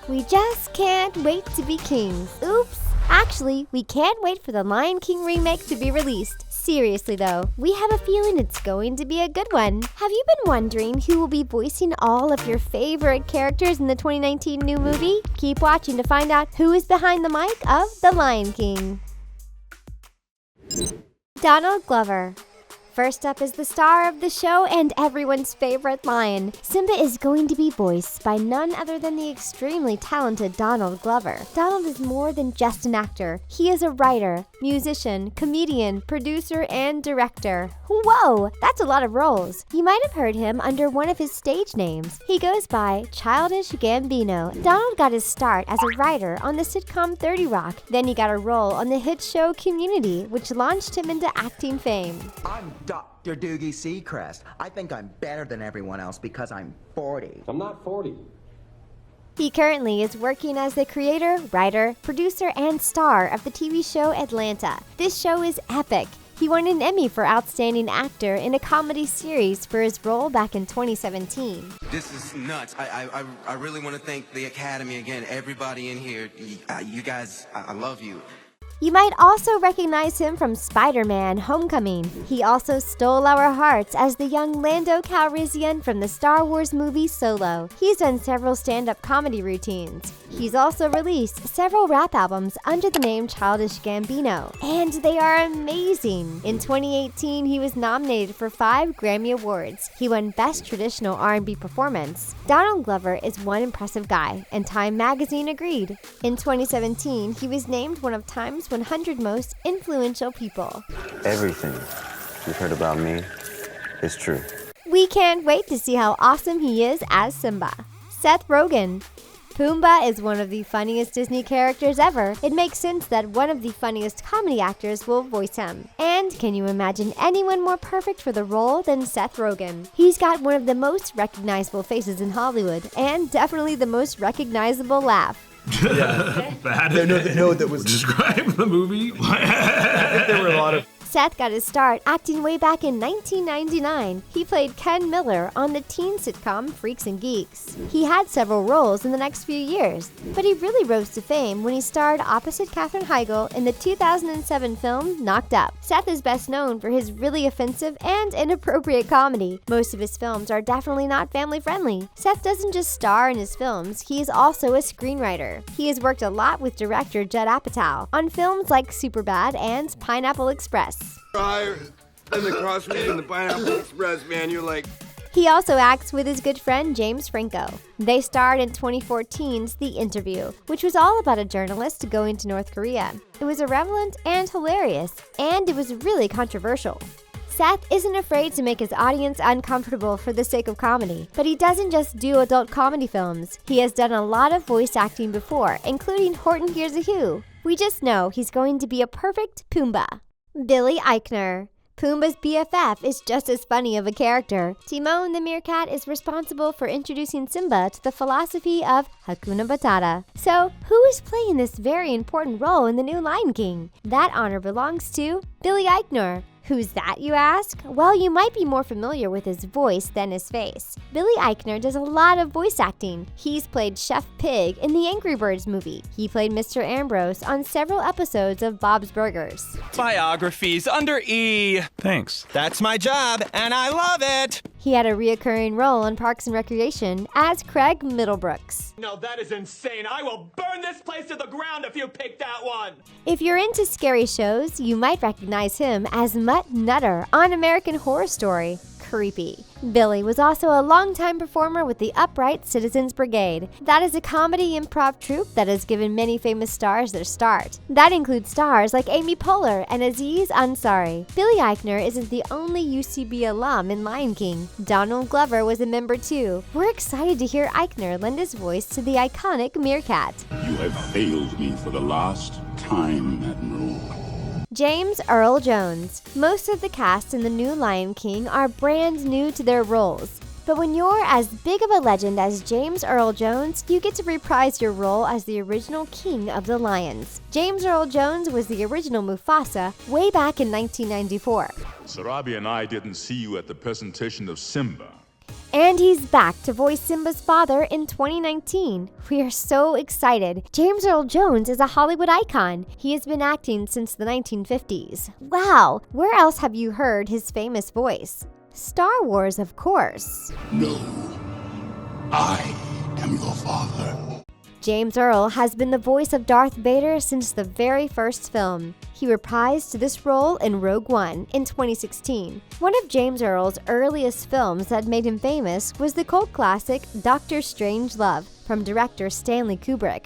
We just can't wait to be kings. Oops. Actually, we can't wait for the Lion King remake to be released. Seriously though, we have a feeling it's going to be a good one. Have you been wondering who will be voicing all of your favorite characters in the 2019 new movie? Keep watching to find out who is behind the mic of The Lion King. Donald Glover. First up is the star of the show and everyone's favorite lion. Simba is going to be voiced by none other than the extremely talented Donald Glover. Donald is more than just an actor. He is a writer, musician, comedian, producer, and director. Whoa, that's a lot of roles. You might have heard him under one of his stage names. He goes by Childish Gambino. Donald got his start as a writer on the sitcom 30 Rock. Then he got a role on the hit show Community, which launched him into acting fame. I'm Dr. Doogie Seacrest. I think I'm better than everyone else because I'm 40. I'm not 40. He currently is working as the creator, writer, producer, and star of the TV show Atlanta. This show is epic. He won an Emmy for Outstanding Actor in a Comedy Series for his role back in 2017. This is nuts. I really want to thank the Academy again. Everybody in here, you guys, I love you. You might also recognize him from Spider-Man: Homecoming. He also stole our hearts as the young Lando Calrissian from the Star Wars movie Solo. He's done several stand-up comedy routines. He's also released several rap albums under the name Childish Gambino, and they are amazing. In 2018, he was nominated for 5 Grammy Awards. He won Best Traditional R&B Performance. Donald Glover is one impressive guy, and Time magazine agreed. In 2017, he was named one of Time's 100 most influential people. Everything you've heard about me is true. We can't wait to see how awesome he is as Simba. Seth Rogen. Pumbaa is one of the funniest Disney characters ever. It makes sense that one of the funniest comedy actors will voice him. And can you imagine anyone more perfect for the role than Seth Rogen? He's got one of the most recognizable faces in Hollywood, and definitely the most recognizable laugh. Yeah, bad. No, that was describe the movie. there were a lot of. Seth got his start acting way back in 1999. He played Ken Miller on the teen sitcom Freaks and Geeks. He had several roles in the next few years, but he really rose to fame when he starred opposite Katherine Heigl in the 2007 film Knocked Up. Seth is best known for his really offensive and inappropriate comedy. Most of his films are definitely not family-friendly. Seth doesn't just star in his films, he is also a screenwriter. He has worked a lot with director Judd Apatow on films like Superbad and Pineapple Express. Higher than the Crossroads and the Pineapple Express, man. You're like... He also acts with his good friend James Franco. They starred in 2014's The Interview, which was all about a journalist going to North Korea. It was irreverent and hilarious, and it was really controversial. Seth isn't afraid to make his audience uncomfortable for the sake of comedy, but he doesn't just do adult comedy films. He has done a lot of voice acting before, including Horton Hears a Who. We just know he's going to be a perfect Pumbaa. Billy Eichner. Pumbaa's BFF is just as funny of a character. Timon the meerkat is responsible for introducing Simba to the philosophy of Hakuna Matata. So, who is playing this very important role in the new Lion King? That honor belongs to Billy Eichner. Who's that, you ask? Well, you might be more familiar with his voice than his face. Billy Eichner does a lot of voice acting. He's played Chef Pig in the Angry Birds movie. He played Mr. Ambrose on several episodes of Bob's Burgers. Biographies under E. Thanks. That's my job, and I love it. He had a reoccurring role in Parks and Recreation as Craig Middlebrooks. No, that is insane. I will burn this place to the ground if you pick that one. If you're into scary shows, you might recognize him as Mutt Nutter on American Horror Story. Creepy. Billy was also a longtime performer with the Upright Citizens Brigade. That is a comedy improv troupe that has given many famous stars their start. That includes stars like Amy Poehler and Aziz Ansari. Billy Eichner isn't the only UCB alum in Lion King. Donald Glover was a member too. We're excited to hear Eichner lend his voice to the iconic meerkat. You have failed me for the last time, Admiral. James Earl Jones. Most of the cast in the new Lion King are brand new to their roles. But when you're as big of a legend as James Earl Jones, you get to reprise your role as the original king of the lions. James Earl Jones was the original Mufasa way back in 1994. Sarabi and I didn't see you at the presentation of Simba. And he's back to voice Simba's father in 2019. We are so excited. James Earl Jones is a Hollywood icon. He has been acting since the 1950s. Wow, where else have you heard his famous voice? Star Wars, of course. No, I am your father. James Earl has been the voice of Darth Vader since the very first film. He reprised this role in Rogue One in 2016. One of James Earl's earliest films that made him famous was the cult classic Doctor Strangelove from director Stanley Kubrick.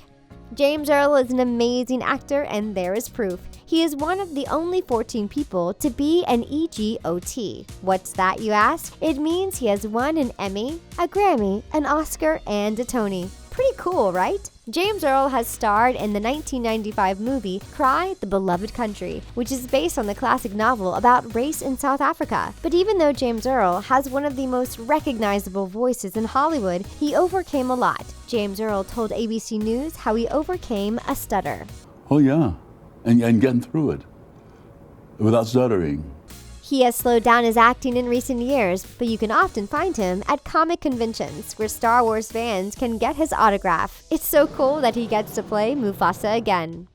James Earl is an amazing actor, and there is proof. He is one of the only 14 people to be an EGOT. What's that, you ask? It means he has won an Emmy, a Grammy, an Oscar, and a Tony. Pretty cool, right? James Earl has starred in the 1995 movie Cry, the Beloved Country, which is based on the classic novel about race in South Africa. But even though James Earl has one of the most recognizable voices in Hollywood, he overcame a lot. James Earl told ABC News how he overcame a stutter. Oh yeah, and getting through it without stuttering. He has slowed down his acting in recent years, but you can often find him at comic conventions where Star Wars fans can get his autograph. It's so cool that he gets to play Mufasa again.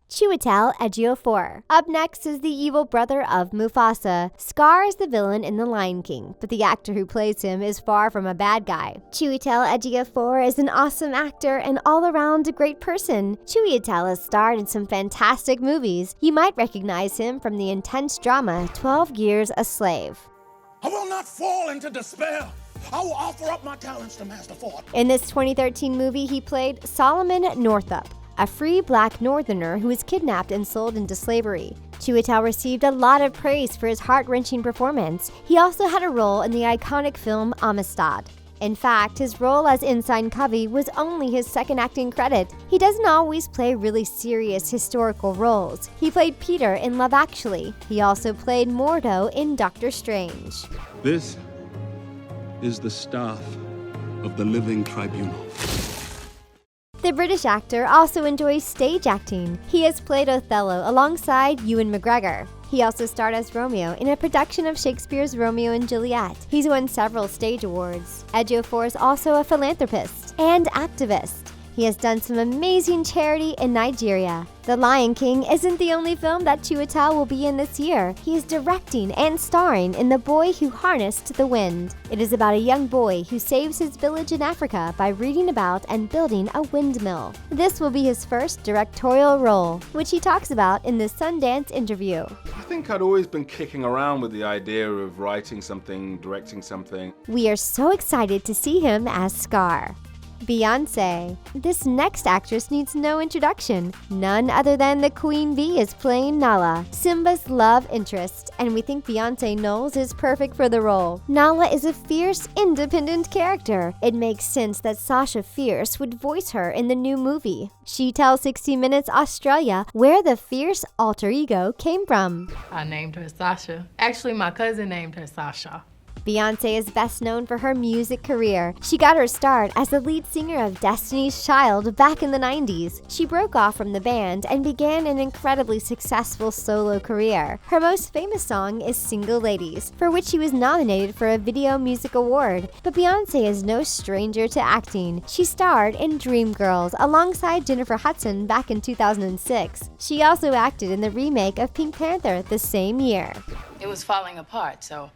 Chiwetel Ejiofor. Up next is the evil brother of Mufasa. Scar is the villain in The Lion King, but the actor who plays him is far from a bad guy. Chiwetel Ejiofor is an awesome actor and all-around a great person. Chiwetel has starred in some fantastic movies. You might recognize him from the intense drama 12 Years a Slave. I will not fall into despair. I will offer up my talents to Master Ford. In this 2013 movie, he played Solomon Northup, a free black northerner who was kidnapped and sold into slavery. Chiwetel received a lot of praise for his heart-wrenching performance. He also had a role in the iconic film Amistad. In fact, his role as Ensign Covey was only his second acting credit. He doesn't always play really serious historical roles. He played Peter in Love Actually. He also played Mordo in Doctor Strange. This is the staff of the Living Tribunal. The British actor also enjoys stage acting. He has played Othello alongside Ewan McGregor. He also starred as Romeo in a production of Shakespeare's Romeo and Juliet. He's won several stage awards. Ejiofor is also a philanthropist and activist. He has done some amazing charity in Nigeria. The Lion King isn't the only film that Chiwetel will be in this year. He is directing and starring in The Boy Who Harnessed the Wind. It is about a young boy who saves his village in Africa by reading about and building a windmill. This will be his first directorial role, which he talks about in the Sundance interview. I think I'd always been kicking around with the idea of writing something, directing something. We are so excited to see him as Scar. Beyonce. This next actress needs no introduction. None other than the Queen Bee is playing Nala, Simba's love interest, and we think Beyonce Knowles is perfect for the role. Nala is a fierce, independent character. It makes sense that Sasha Fierce would voice her in the new movie. She tells 60 Minutes Australia where the fierce alter ego came from. I named her Sasha. Actually, my cousin named her Sasha. Beyonce is best known for her music career. She got her start as the lead singer of Destiny's Child back in the 90s. She broke off from the band and began an incredibly successful solo career. Her most famous song is Single Ladies, for which she was nominated for a Video Music Award. But Beyonce is no stranger to acting. She starred in Dreamgirls alongside Jennifer Hudson back in 2006. She also acted in the remake of Pink Panther the same year. It was falling apart, so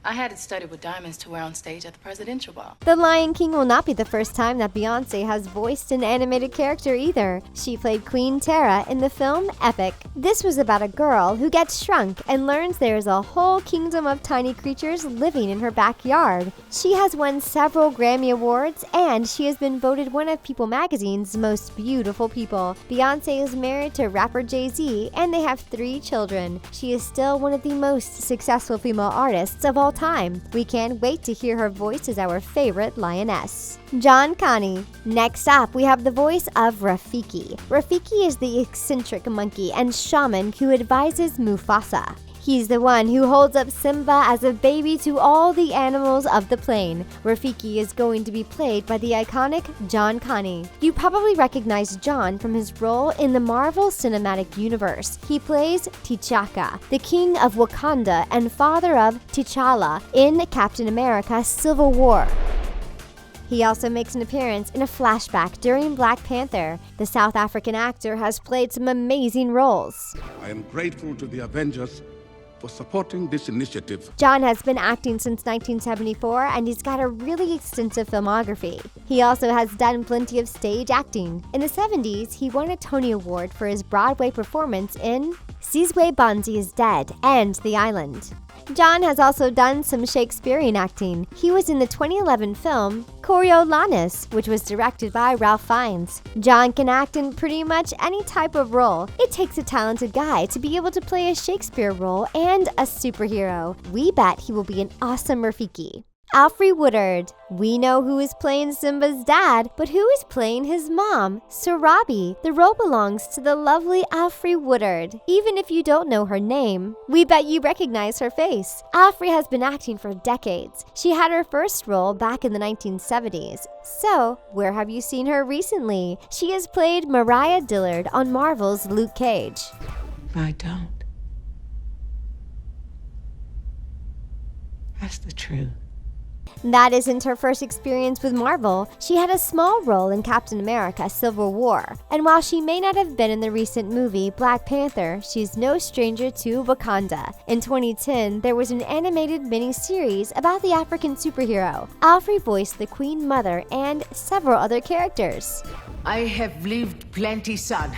I had it studded with diamonds to wear on stage at the presidential ball. The Lion King will not be the first time that Beyonce has voiced an animated character either. She played Queen Tara in the film Epic. This was about a girl who gets shrunk and learns there is a whole kingdom of tiny creatures living in her backyard. She has won several Grammy Awards, and she has been voted one of People magazine's most beautiful people. Beyonce is married to rapper Jay-Z, and they have 3 children. She is still one of the most successful female artists of all time. We can't wait to hear her voice as our favorite lioness. John Connie. Next up, we have the voice of Rafiki. Rafiki is the eccentric monkey and shaman who advises Mufasa. He's the one who holds up Simba as a baby to all the animals of the plain. Rafiki is going to be played by the iconic John Connie. You probably recognize John from his role in the Marvel Cinematic Universe. He plays T'Chaka, the king of Wakanda and father of T'Challa in Captain America: Civil War. He also makes an appearance in a flashback during Black Panther. The South African actor has played some amazing roles. I am grateful to the Avengers for supporting this initiative. John has been acting since 1974 and he's got a really extensive filmography. He also has done plenty of stage acting. In the 70s, he won a Tony Award for his Broadway performance in Sizwe Banzi is Dead and The Island. John has also done some Shakespearean acting. He was in the 2011 film Coriolanus, which was directed by Ralph Fiennes. John can act in pretty much any type of role. It takes a talented guy to be able to play a Shakespeare role and a superhero. We bet he will be an awesome Rafiki. Alfre Woodard. We know who is playing Simba's dad, but who is playing his mom, Sarabi? The role belongs to the lovely Alfre Woodard. Even if you don't know her name, we bet you recognize her face. Alfre has been acting for decades. She had her first role back in the 1970s. So, where have you seen her recently? She has played Mariah Dillard on Marvel's Luke Cage. I don't. That's the truth. That isn't her first experience with Marvel. She had a small role in Captain America: Civil War. And while she may not have been in the recent movie Black Panther, she's no stranger to Wakanda. In 2010, there was an animated mini-series about the African superhero. Alfre voiced the Queen Mother and several other characters. I have lived plenty, son.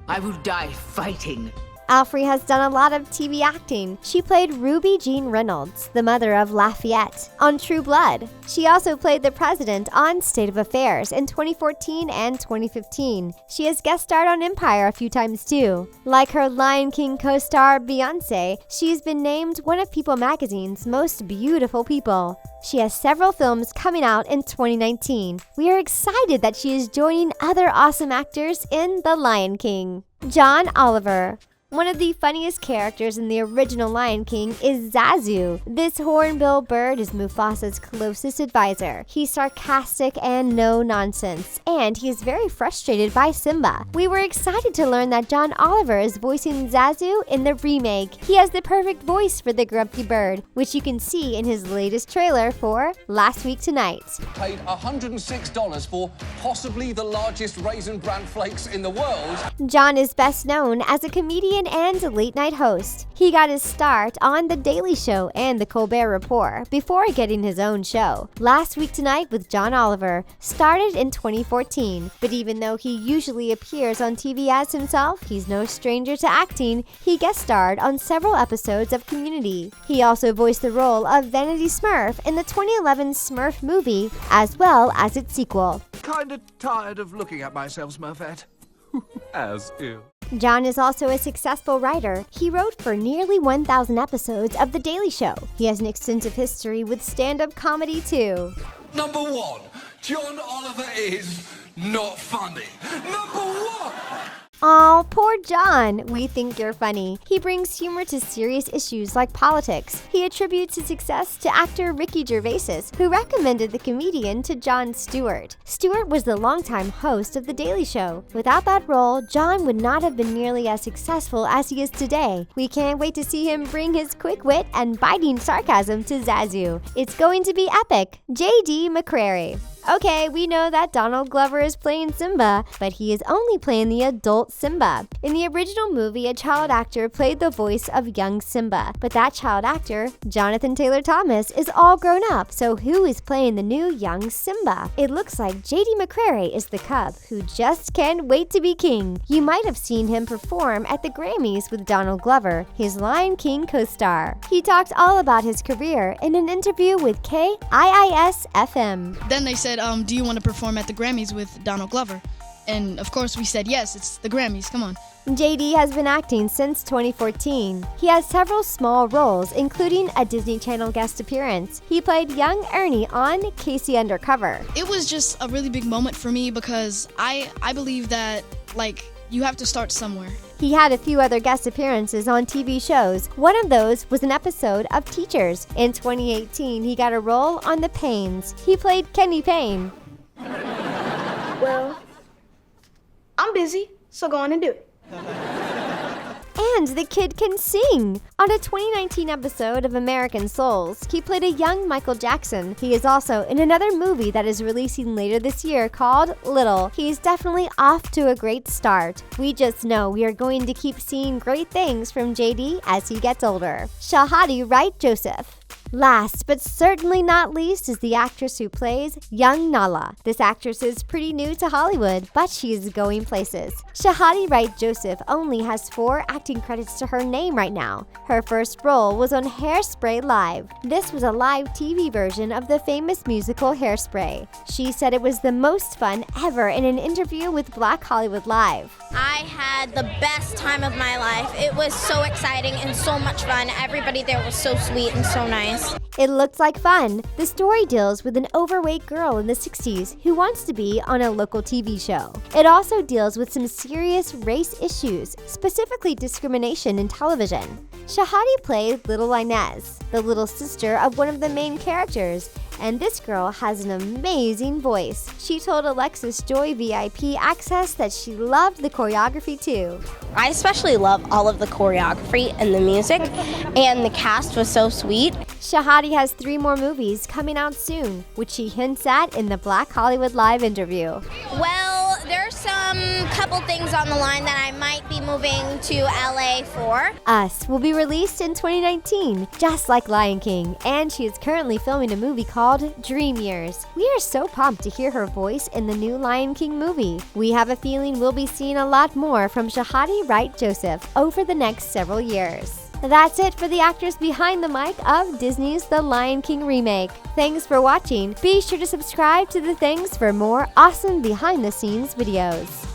I will die fighting. Alfre has done a lot of TV acting. She played Ruby Jean Reynolds, the mother of Lafayette, on True Blood. She also played the president on State of Affairs in 2014 and 2015. She has guest starred on Empire a few times too. Like her Lion King co-star Beyonce, she's been named one of People magazine's most beautiful people. She has several films coming out in 2019. We are excited that she is joining other awesome actors in The Lion King. John Oliver. One of the funniest characters in the original Lion King is Zazu. This hornbill bird is Mufasa's closest advisor. He's sarcastic and no nonsense, and he is very frustrated by Simba. We were excited to learn that John Oliver is voicing Zazu in the remake. He has the perfect voice for the grumpy bird, which you can see in his latest trailer for Last Week Tonight. Paid $106 for possibly the largest Raisin Bran flakes in the world. John is best known as a comedian and late-night host. He got his start on The Daily Show and The Colbert Report before getting his own show. Last Week Tonight with John Oliver started in 2014, but even though he usually appears on TV as himself, he's no stranger to acting. He guest starred on several episodes of Community. He also voiced the role of Vanity Smurf in the 2011 Smurf movie, as well as its sequel. Kinda tired of looking at myself, Smurfette. As ill. John is also a successful writer. He wrote for nearly 1,000 episodes of The Daily Show. He has an extensive history with stand-up comedy too. Number one, John Oliver is not funny. Number one! Aw, poor John. We think you're funny. He brings humor to serious issues like politics. He attributes his success to actor Ricky Gervais, who recommended the comedian to Jon Stewart. Stewart was the longtime host of The Daily Show. Without that role, John would not have been nearly as successful as he is today. We can't wait to see him bring his quick wit and biting sarcasm to Zazu. It's going to be epic. J.D. McCreary. Okay, we know that Donald Glover is playing Simba, but he is only playing the adult Simba. In the original movie, a child actor played the voice of young Simba, but that child actor, Jonathan Taylor Thomas, is all grown up, so who is playing the new young Simba? It looks like J.D. McCreary is the cub who just can't wait to be king. You might have seen him perform at the Grammys with Donald Glover, his Lion King co-star. He talked all about his career in an interview with KIIS-FM. Then they said, do you want to perform at the Grammys with Donald Glover? And of course we said yes, it's the Grammys, come on. JD has been acting since 2014. He has several small roles, including a Disney Channel guest appearance. He played young Ernie on Casey Undercover. It was just a really big moment for me because I believe that, you have to start somewhere. He had a few other guest appearances on TV shows. One of those was an episode of Teachers. In 2018, he got a role on The Paynes. He played Kenny Payne. Well, I'm busy, so go on and do it. And the kid can sing! On a 2019 episode of American Souls, he played a young Michael Jackson. He is also in another movie that is releasing later this year called Little. He's definitely off to a great start. We just know we are going to keep seeing great things from JD as he gets older. Shahani Joseph. Last but certainly not least is the actress who plays young Nala. This actress is pretty new to Hollywood, but she is going places. Shahani Joseph only has 4 acting credits to her name right now. Her first role was on Hairspray Live. This was a live TV version of the famous musical Hairspray. She said it was the most fun ever in an interview with Black Hollywood Live. I had the best time of my life. It was so exciting and so much fun. Everybody there was so sweet and so nice. It looked like fun. The story deals with an overweight girl in the 60s who wants to be on a local TV show. It also deals with some serious race issues, specifically discrimination in television. Shahani played Little Inez, the little sister of one of the main characters, and this girl has an amazing voice. She told Alexis Joy VIP Access that she loved the choreography too. I especially love all of the choreography and the music, and the cast was so sweet. Shahani has 3 more movies coming out soon, which she hints at in the Black Hollywood Live interview. Well, there's some couple things on the line that I might be moving to LA for. Us will be released in 2019, just like Lion King, and she is currently filming a movie called Dream Years. We are so pumped to hear her voice in the new Lion King movie. We have a feeling we'll be seeing a lot more from Shahani Joseph over the next several years. That's it for the actors behind the mic of Disney's The Lion King remake. Thanks for watching. Be sure to subscribe to The Things for more awesome behind-the-scenes videos.